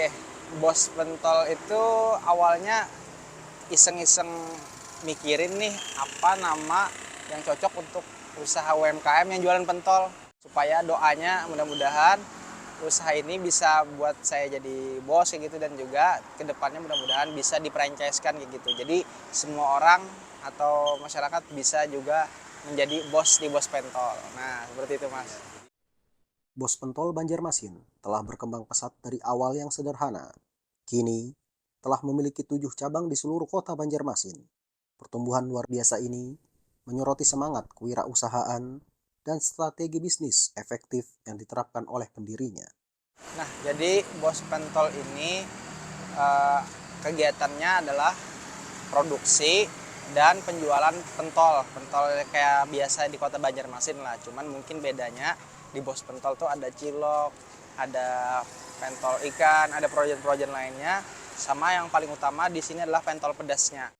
Oke, Bos Pentol itu awalnya iseng-iseng mikirin nih apa nama yang cocok untuk usaha UMKM yang jualan pentol. Supaya doanya mudah-mudahan usaha ini bisa buat saya jadi bos kayak gitu, dan juga kedepannya mudah-mudahan bisa di-franchise-kan kayak gitu. Jadi semua orang atau masyarakat bisa juga menjadi bos di Bos Pentol. Nah, seperti itu Mas. Bos Pentol Banjarmasin telah berkembang pesat dari awal yang sederhana. Kini, telah memiliki 7 cabang di seluruh kota Banjarmasin. Pertumbuhan luar biasa ini menyoroti semangat kewirausahaan dan strategi bisnis efektif yang diterapkan oleh pendirinya. Nah, jadi Bos Pentol ini eh, kegiatannya adalah produksi dan penjualan pentol. Pentol kayak biasa di kota Banjarmasin lah. Cuman mungkin bedanya di Bos Pentol tuh ada cilok, ada pentol ikan, ada projen-projen lainnya. Sama yang paling utama di sini adalah pentol pedasnya.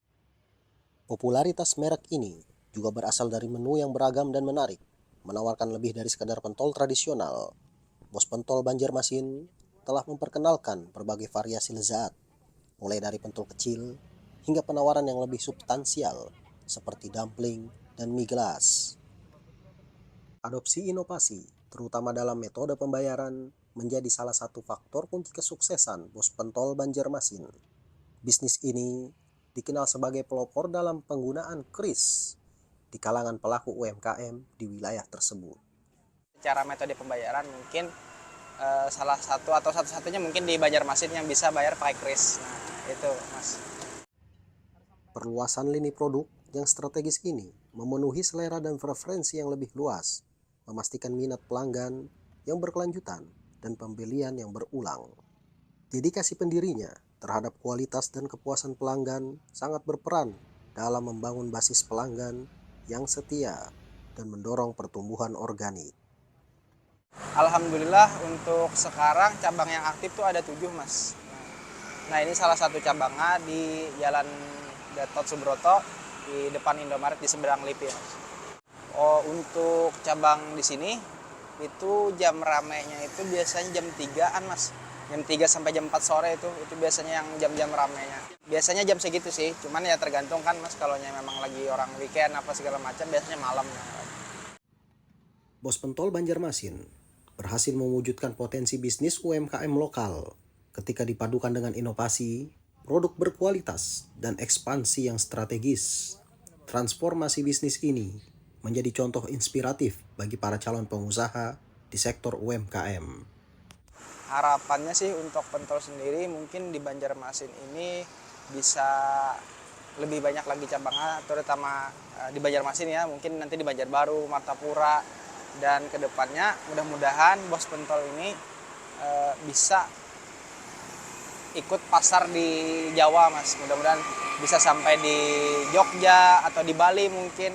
Popularitas merek ini juga berasal dari menu yang beragam dan menarik, menawarkan lebih dari sekadar pentol tradisional. Bos Pentol Banjarmasin telah memperkenalkan berbagai variasi lezat, mulai dari pentol kecil hingga penawaran yang lebih substansial seperti dumpling dan mie gelas. Adopsi inovasi, terutama dalam metode pembayaran, menjadi salah satu faktor kunci kesuksesan Bos Pentol Banjarmasin. Bisnis ini dikenal sebagai pelopor dalam penggunaan kris di kalangan pelaku UMKM di wilayah tersebut. Cara metode pembayaran mungkin salah satu atau satu-satunya mungkin di Banjarmasin yang bisa bayar pakai kris. Nah, itu Mas. Perluasan lini produk yang strategis ini memenuhi selera dan preferensi yang lebih luas, memastikan minat pelanggan yang berkelanjutan dan pembelian yang berulang. Dedikasi pendirinya terhadap kualitas dan kepuasan pelanggan sangat berperan dalam membangun basis pelanggan yang setia dan mendorong pertumbuhan organik. Alhamdulillah untuk sekarang cabang yang aktif tuh ada 7 Mas. Nah, ini salah satu cabangnya di Jalan Gatot Subroto di depan Indomaret di seberang Lipi Mas. Oh, untuk cabang di sini itu jam ramenya itu biasanya jam 3-an Mas. Jam 3 sampai jam 4 sore itu biasanya yang jam-jam ramenya. Biasanya jam segitu sih, cuman ya tergantung kan Mas, kalau memang lagi orang weekend apa segala macam biasanya malam. Bos Pentol Banjarmasin berhasil mewujudkan potensi bisnis UMKM lokal ketika dipadukan dengan inovasi, produk berkualitas, dan ekspansi yang strategis. Transformasi bisnis ini menjadi contoh inspiratif bagi para calon pengusaha di sektor UMKM. Harapannya sih untuk pentol sendiri mungkin di Banjarmasin ini bisa lebih banyak lagi cabangnya, terutama di Banjarmasin ya, mungkin nanti di Banjarbaru, Martapura, dan kedepannya mudah-mudahan Bos Pentol ini bisa ikut pasar di Jawa Mas. Mudah-mudahan bisa sampai di Jogja atau di Bali mungkin,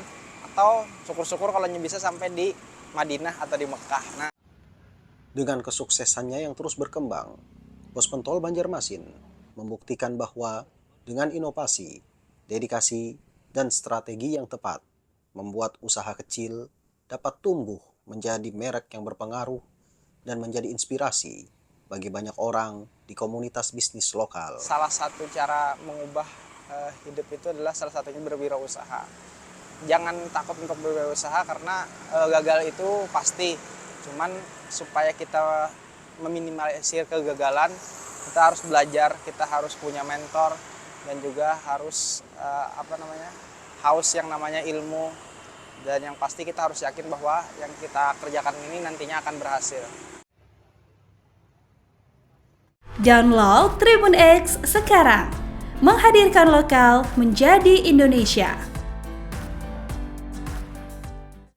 atau syukur-syukur kalau bisa sampai di Madinah atau di Mekah. Nah, Dengan kesuksesannya yang terus berkembang, Bos Pentol Banjarmasin membuktikan bahwa dengan inovasi, dedikasi, dan strategi yang tepat, membuat usaha kecil dapat tumbuh menjadi merek yang berpengaruh dan menjadi inspirasi bagi banyak orang di komunitas bisnis lokal. salah satu cara mengubah hidup itu adalah salah satunya berwirausaha. Jangan takut untuk berwirausaha karena gagal itu pasti. Cuman supaya kita meminimalisir kegagalan, kita harus belajar, kita harus punya mentor, dan juga harus haus yang namanya ilmu. Dan yang pasti kita harus yakin bahwa yang kita kerjakan ini nantinya akan berhasil. Download Tribun X sekarang, menghadirkan lokal menjadi Indonesia.